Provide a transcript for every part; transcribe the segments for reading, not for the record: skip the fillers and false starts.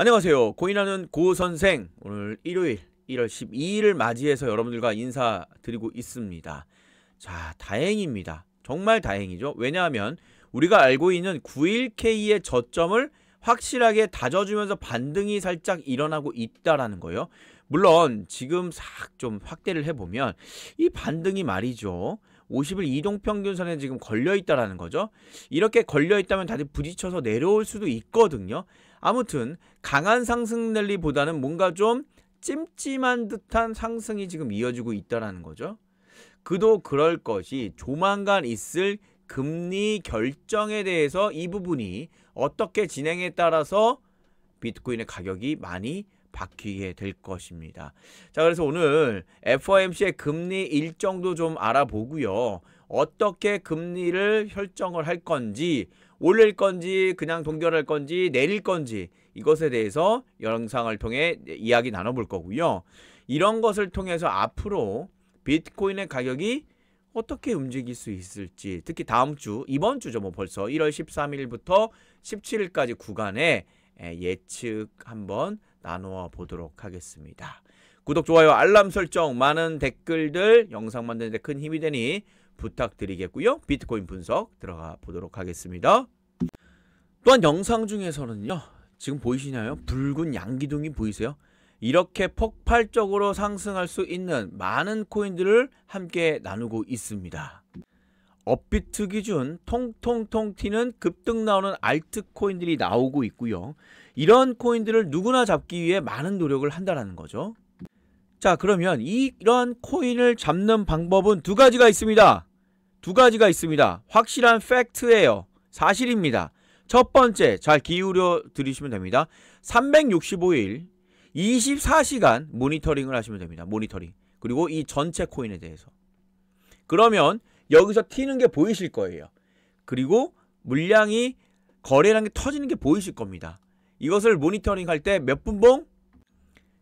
안녕하세요. 고인하는 고선생. 오늘 일요일 1월 12일을 맞이해서 여러분들과 인사드리고 있습니다. 자, 다행입니다. 정말 다행이죠. 왜냐하면 우리가 알고 있는 91K의 저점을 확실하게 다져주면서 반등이 살짝 일어나고 있다라는 거예요. 물론 지금 싹 좀 확대를 해보면 이 반등이 말이죠. 50일 이동평균선에 지금 걸려있다라는 거죠. 이렇게 걸려있다면 다들 부딪혀서 내려올 수도 있거든요. 아무튼 강한 상승 랠리보다는 뭔가 좀 찜찜한 듯한 상승이 지금 이어지고 있다라는 거죠. 그도 그럴 것이 조만간 있을 금리 결정에 대해서 이 부분이 어떻게 진행에 따라서 비트코인의 가격이 많이 바뀌게 될 것입니다. 자, 그래서 오늘 FOMC의 금리 일정도 좀 알아보고요. 어떻게 금리를 결정을 할 건지, 올릴 건지, 그냥 동결할 건지, 내릴 건지, 이것에 대해서 영상을 통해 이야기 나눠볼 거고요. 이런 것을 통해서 앞으로 비트코인의 가격이 어떻게 움직일 수 있을지, 특히 다음 주, 이번 주죠. 뭐 벌써 1월 13일부터 17일까지 구간에 예측 한번 나누어 보도록 하겠습니다. 구독, 좋아요, 알람 설정, 많은 댓글들 영상 만드는 데 큰 힘이 되니 부탁드리겠고요. 비트코인 분석 들어가 보도록 하겠습니다. 또한 영상 중에서는요. 지금 보이시나요? 붉은 양기둥이 보이세요? 이렇게 폭발적으로 상승할 수 있는 많은 코인들을 함께 나누고 있습니다. 업비트 기준 통통통 튀는 급등 나오는 알트코인들이 나오고 있고요. 이런 코인들을 누구나 잡기 위해 많은 노력을 한다는 거죠. 자, 그러면 이런 코인을 잡는 방법은 두 가지가 있습니다. 두 가지가 있습니다. 확실한 팩트예요. 사실입니다. 첫 번째, 잘 기울여 들으시면 됩니다. 365일 24시간 모니터링을 하시면 됩니다. 모니터링. 그리고 이 전체 코인에 대해서. 그러면 여기서 튀는 게 보이실 거예요. 그리고 물량이 거래라는 게 터지는 게 보이실 겁니다. 이것을 모니터링 할 때 몇 분봉?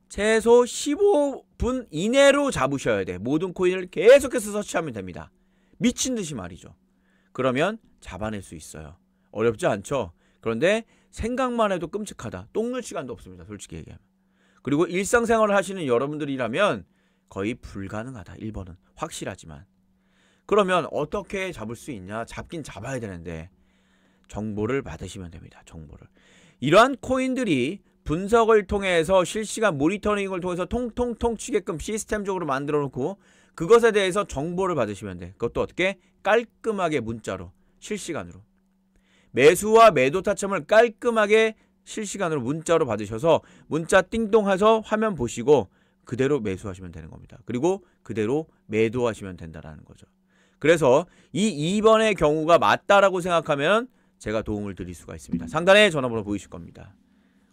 최소 15분 이내로 잡으셔야 돼. 모든 코인을 계속해서 서치하면 됩니다. 미친듯이 말이죠. 그러면 잡아낼 수 있어요. 어렵지 않죠? 그런데 생각만 해도 끔찍하다. 똥눌 시간도 없습니다. 솔직히 얘기하면. 그리고 일상생활을 하시는 여러분들이라면 거의 불가능하다. 1번은. 확실하지만. 그러면 어떻게 잡을 수 있냐? 잡긴 잡아야 되는데 정보를 받으시면 됩니다. 정보를. 이러한 코인들이 분석을 통해서 실시간 모니터링을 통해서 통통통 치게끔 시스템적으로 만들어 놓고 그것에 대해서 정보를 받으시면 돼. 그것도 어떻게? 깔끔하게 문자로 실시간으로. 매수와 매도 타점을 깔끔하게 실시간으로 문자로 받으셔서 문자 띵동 해서 화면 보시고 그대로 매수하시면 되는 겁니다. 그리고 그대로 매도하시면 된다는 거죠. 그래서 이 2번의 경우가 맞다라고 생각하면 제가 도움을 드릴 수가 있습니다. 상단에 전화번호 보이실 겁니다.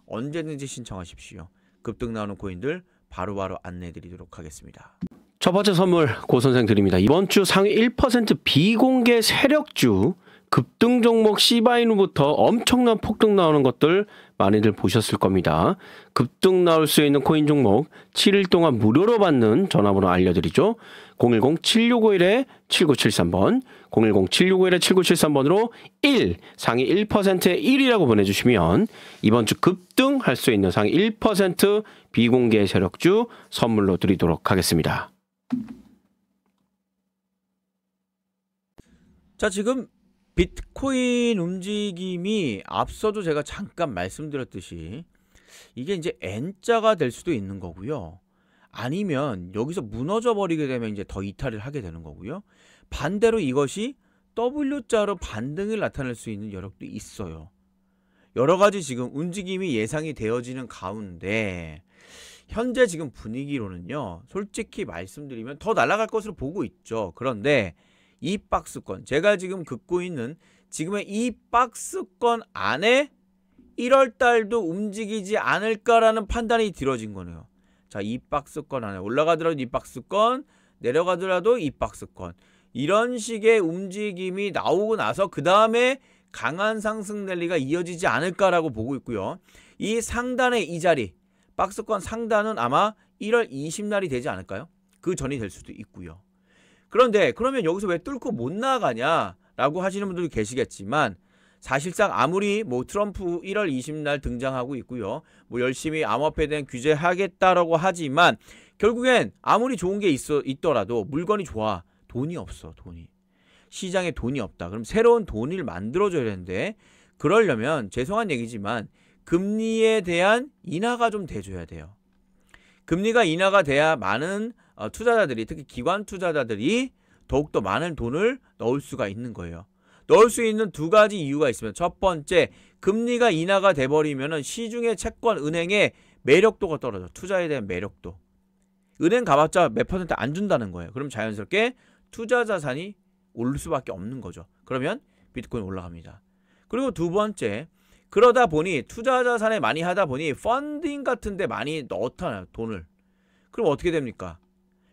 언제든지 신청하십시오. 급등 나오는 코인들 바로바로 안내해 드리도록 하겠습니다. 첫 번째 선물 고선생 드립니다. 이번 주 상위 1% 비공개 세력주 급등 종목 시바이누부터 엄청난 폭등 나오는 것들 많이들 보셨을 겁니다. 급등 나올 수 있는 코인 종목 7일 동안 무료로 받는 전화번호 알려드리죠. 010-7651-7973번 010-7651-7973번으로 1 상위 1%의 1이라고 보내주시면 이번 주 급등할 수 있는 상위 1% 비공개 세력주 선물로 드리도록 하겠습니다. 자, 지금 비트코인 움직임이 앞서도 제가 잠깐 말씀드렸듯이 이게 이제 N자가 될 수도 있는 거고요. 아니면 여기서 무너져 버리게 되면 이제 더 이탈을 하게 되는 거고요. 반대로 이것이 W자로 반등을 나타낼 수 있는 여력도 있어요. 여러 가지 지금 움직임이 예상이 되어지는 가운데 현재 지금 분위기로는요. 솔직히 말씀드리면 더 날아갈 것으로 보고 있죠. 그런데 이 박스권, 제가 지금 긋고 있는 지금의 이 박스권 안에 1월달도 움직이지 않을까라는 판단이 들어진 거네요. 자, 이 박스권 안에 올라가더라도 이 박스권, 내려가더라도 이 박스권, 이런 식의 움직임이 나오고 나서 그 다음에 강한 상승 랠리가 이어지지 않을까라고 보고 있고요. 이 상단의 이 자리, 박스권 상단은 아마 1월 20날이 되지 않을까요? 그 전이 될 수도 있고요. 그런데 그러면 여기서 왜 뚫고 못 나가냐 라고 하시는 분들이 계시겠지만 사실상 아무리 뭐 트럼프 1월 20날 등장하고 있고요. 뭐 열심히 암호화폐에 대한 규제하겠다라고 하지만 결국엔 아무리 좋은 게 있더라도 물건이 좋아. 돈이 없어. 돈이. 시장에 돈이 없다. 그럼 새로운 돈을 만들어줘야 되는데 그러려면 죄송한 얘기지만 금리에 대한 인하가 좀 돼줘야 돼요. 금리가 인하가 돼야 많은 투자자들이 특히 기관 투자자들이 더욱더 많은 돈을 넣을 수가 있는 거예요. 넣을 수 있는 두 가지 이유가 있습니다. 첫 번째, 금리가 인하가 돼버리면 시중의 채권, 은행의 매력도가 떨어져. 투자에 대한 매력도. 은행 가봤자 몇 퍼센트 안 준다는 거예요. 그럼 자연스럽게 투자 자산이 오를 수밖에 없는 거죠. 그러면 비트코인 올라갑니다. 그리고 두 번째, 그러다 보니 투자 자산에 많이 하다 보니 펀딩 같은 데 많이 넣잖아요. 돈을. 그럼 어떻게 됩니까?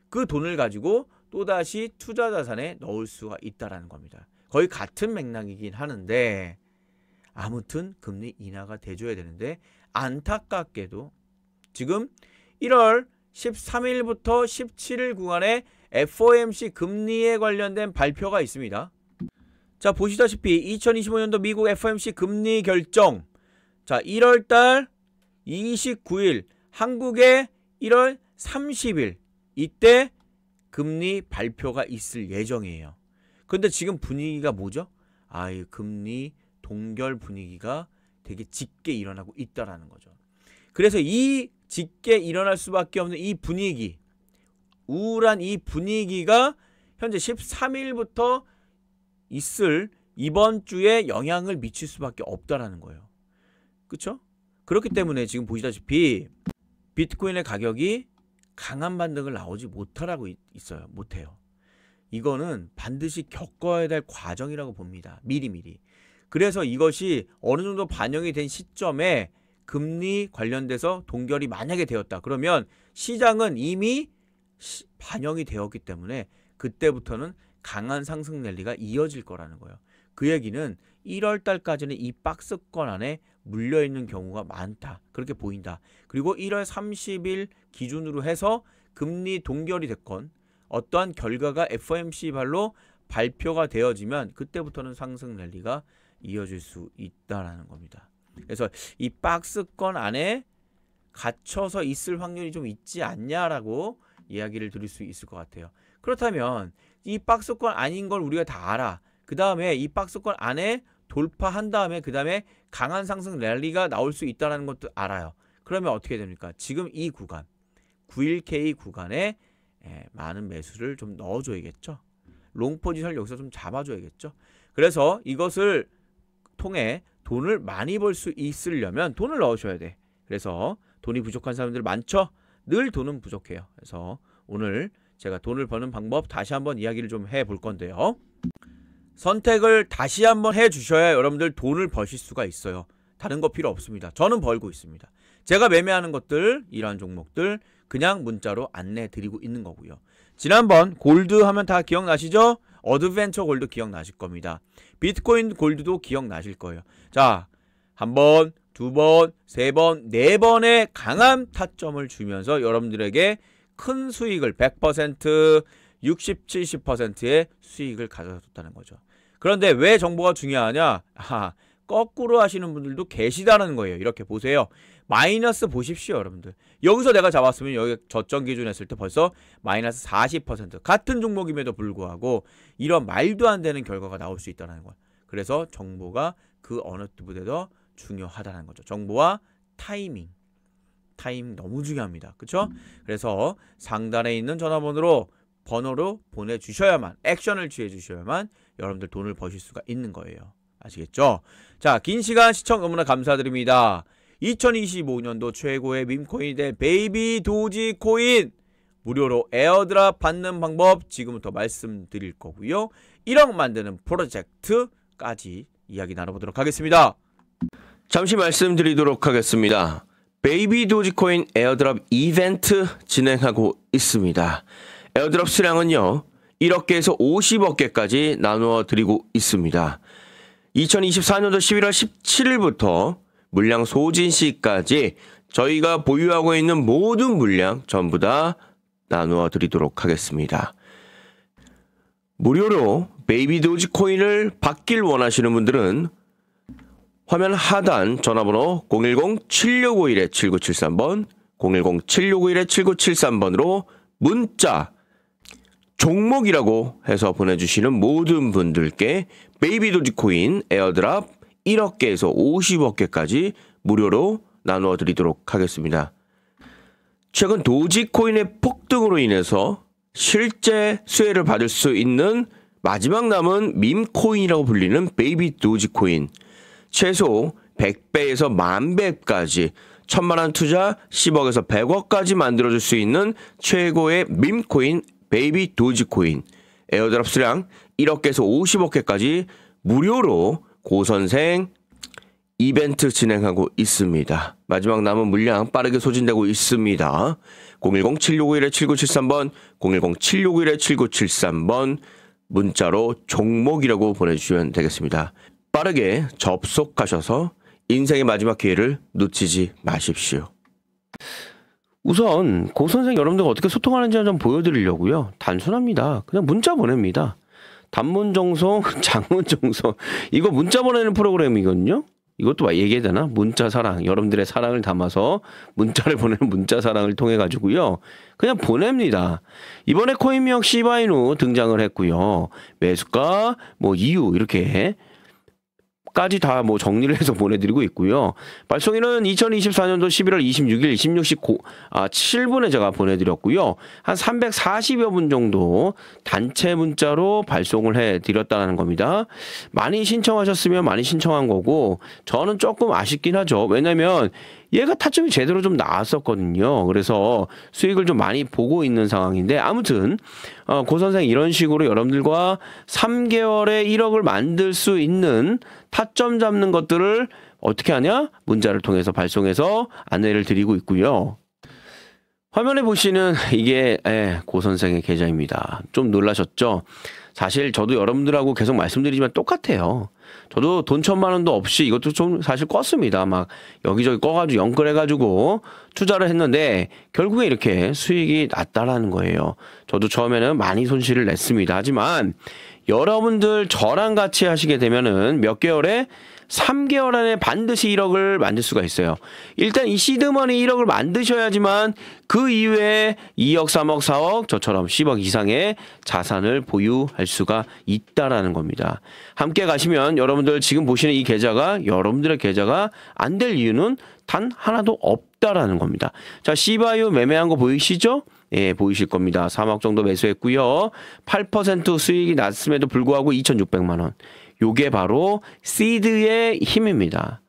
그 돈을 가지고 또다시 투자 자산에 넣을 수가 있다라는 겁니다. 거의 같은 맥락이긴 하는데 아무튼 금리 인하가 돼줘야 되는데 안타깝게도 지금 1월 13일부터 17일 구간에 FOMC 금리에 관련된 발표가 있습니다. 자, 보시다시피 2025년도 미국 FOMC 금리 결정. 자, 1월달 29일, 한국의 1월 30일 이때 금리 발표가 있을 예정이에요. 근데 지금 분위기가 뭐죠? 이 금리 동결 분위기가 되게 짙게 일어나고 있다라는 거죠. 그래서 이 짙게 일어날 수밖에 없는 이 분위기, 우울한 이 분위기가 현재 13일부터 있을 이번 주에 영향을 미칠 수밖에 없다라는 거예요. 그쵸? 그렇기 때문에 지금 보시다시피 비트코인의 가격이 강한 반등을 나오지 못하라고 있어요. 못해요. 이거는 반드시 겪어야 될 과정이라고 봅니다. 미리미리. 그래서 이것이 어느 정도 반영이 된 시점에 금리 관련돼서 동결이 만약에 되었다. 그러면 시장은 이미 반영이 되었기 때문에 그때부터는 강한 상승 랠리가 이어질 거라는 거예요. 그 얘기는 1월 달까지는 이 박스권 안에 물려있는 경우가 많다. 그렇게 보인다. 그리고 1월 30일 기준으로 해서 금리 동결이 됐건 어떠한 결과가 FOMC 발로 발표가 되어지면 그때부터는 상승 랠리가 이어질 수 있다라는 겁니다. 그래서 이 박스권 안에 갇혀서 있을 확률이 좀 있지 않냐라고 이야기를 드릴 수 있을 것 같아요. 그렇다면 이 박스권 아닌 걸 우리가 다 알아. 그 다음에 이 박스권 안에 돌파한 다음에 그 다음에 강한 상승 랠리가 나올 수 있다는 것도 알아요. 그러면 어떻게 됩니까? 지금 이 구간 91K 구간에 많은 매수를 좀 넣어줘야겠죠. 롱 포지션을 여기서 좀 잡아줘야겠죠. 그래서 이것을 통해 돈을 많이 벌 수 있으려면 돈을 넣으셔야 돼. 그래서 돈이 부족한 사람들 많죠? 늘 돈은 부족해요. 그래서 오늘 제가 돈을 버는 방법 다시 한번 이야기를 좀 해볼 건데요. 선택을 다시 한번 해주셔야 여러분들 돈을 버실 수가 있어요. 다른 거 필요 없습니다. 저는 벌고 있습니다. 제가 매매하는 것들, 이러한 종목들 그냥 문자로 안내 드리고 있는 거고요. 지난번 골드 하면 다 기억나시죠? 어드벤처 골드 기억나실 겁니다. 비트코인 골드도 기억나실 거예요. 자, 한 번, 두 번, 세 번, 네 번의 강한 타점을 주면서 여러분들에게 큰 수익을 100%, 60, 70%의 수익을 가져줬다는 거죠. 그런데 왜 정보가 중요하냐? 거꾸로 하시는 분들도 계시다는 거예요. 이렇게 보세요. 마이너스 보십시오, 여러분들. 여기서 내가 잡았으면 여기 저점 기준 했을 때 벌써 마이너스 40% 같은 종목임에도 불구하고 이런 말도 안 되는 결과가 나올 수 있다는 거예요. 그래서 정보가 그 어느 때보다도 중요하다는 거죠. 정보와 타이밍 너무 중요합니다. 그쵸? 그래서 상단에 있는 전화번호로 보내주셔야만, 액션을 취해주셔야만 여러분들 돈을 버실 수가 있는 거예요. 아시겠죠? 자, 긴 시간 시청 너무나 감사드립니다. 2025년도 최고의 밈코인이 될 베이비 도지코인 무료로 에어드랍 받는 방법 지금부터 말씀드릴 거고요. 1억 만드는 프로젝트까지 이야기 나눠보도록 하겠습니다. 잠시 말씀드리도록 하겠습니다. 베이비 도지코인 에어드랍 이벤트 진행하고 있습니다. 에어드랍 수량은요 1억 개에서 50억 개까지 나누어 드리고 있습니다. 2024년도 11월 17일부터 물량 소진 시까지 저희가 보유하고 있는 모든 물량 전부 다 나누어 드리도록 하겠습니다. 무료로 베이비 도지코인을 받길 원하시는 분들은 화면 하단 전화번호 010-7651-7973번, 010-7651-7973번으로 문자 종목이라고 해서 보내주시는 모든 분들께 베이비 도지코인 에어드랍 1억 개에서 50억 개까지 무료로 나누어 드리도록 하겠습니다. 최근 도지코인의 폭등으로 인해서 실제 수혜를 받을 수 있는 마지막 남은 밈코인이라고 불리는 베이비 도지코인, 최소 100배에서 10,000배까지 1,000만원 투자 10억에서 100억까지 만들어줄 수 있는 최고의 밈코인 베이비 도지코인 에어드랍 수량 1억 개에서 50억 개까지 무료로 고선생 이벤트 진행하고 있습니다. 마지막 남은 물량 빠르게 소진되고 있습니다. 010-7651-7973번, 010-7651-7973번 문자로 종목이라고 보내주시면 되겠습니다. 빠르게 접속하셔서 인생의 마지막 기회를 놓치지 마십시오. 우선 고선생 여러분들과 어떻게 소통하는지 좀 보여드리려고요. 단순합니다. 그냥 문자 보냅니다. 단문정송, 장문정송. 이거 문자 보내는 프로그램이거든요. 이것도 막 얘기해야 되나? 문자 사랑. 여러분들의 사랑을 담아서 문자를 보내는 문자 사랑을 통해 가지고요. 그냥 보냅니다. 이번에 코인명 시바이누 등장을 했고요. 매수가, 이유 이렇게 까지 다 정리를 해서 보내드리고 있고요. 발송일은 2024년도 11월 26일 16시 7분에 제가 보내드렸고요. 한 340여 분 정도 단체 문자로 발송을 해드렸다는 겁니다. 많이 신청하셨으면 많이 신청한 거고, 저는 조금 아쉽긴 하죠. 왜냐면 얘가 타점이 제대로 좀 나왔었거든요. 그래서 수익을 좀 많이 보고 있는 상황인데, 아무튼 고선생 이런 식으로 여러분들과 3개월에 1억을 만들 수 있는 타점 잡는 것들을 어떻게 하냐? 문자를 통해서 발송해서 안내를 드리고 있고요. 화면에 보시는 이게 고선생의 계좌입니다. 좀 놀라셨죠? 사실 저도 여러분들하고 계속 말씀드리지만 똑같아요. 저도 돈 1,000만 원도 없이 이것도 좀 사실 껐습니다. 막 여기저기 꺼가지고 연끌해가지고 투자를 했는데 결국에 이렇게 수익이 났다라는 거예요. 저도 처음에는 많이 손실을 냈습니다. 하지만 여러분들 저랑 같이 하시게 되면은 몇 개월에 3개월 안에 반드시 1억을 만들 수가 있어요. 일단 이 시드머니 1억을 만드셔야지만 그 이후에 2억, 3억, 4억 저처럼 10억 이상의 자산을 보유할 수가 있다라는 겁니다. 함께 가시면 여러분들 지금 보시는 이 계좌가 여러분들의 계좌가 안 될 이유는 단 하나도 없다라는 겁니다. 자, 시바유 매매한 거 보이시죠? 예, 보이실 겁니다. 3억 정도 매수했고요. 8% 수익이 났음에도 불구하고 2,600만 원. 요게 바로 시드의 힘입니다.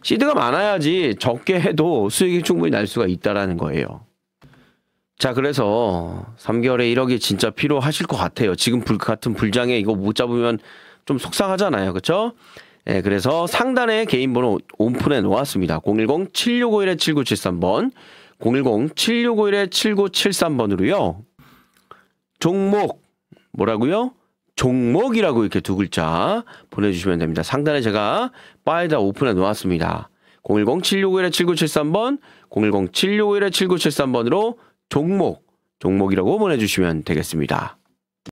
시드가 많아야지 적게 해도 수익이 충분히 날 수가 있다라는 거예요. 자, 그래서 3개월에 1억이 진짜 필요하실 것 같아요. 지금 같은 불장에 이거 못 잡으면 좀 속상하잖아요. 그렇죠? 네, 그래서 상단에 개인 번호 오픈해 놓았습니다. 010-7651-7973번, 010-7651-7973번으로요. 종목 뭐라고요? 종목이라고 이렇게 두 글자 보내주시면 됩니다. 상단에 제가 바에다 오픈해 놓았습니다. 010-7651-7973번, 010-7651-7973번으로 종목이라고 보내주시면 되겠습니다.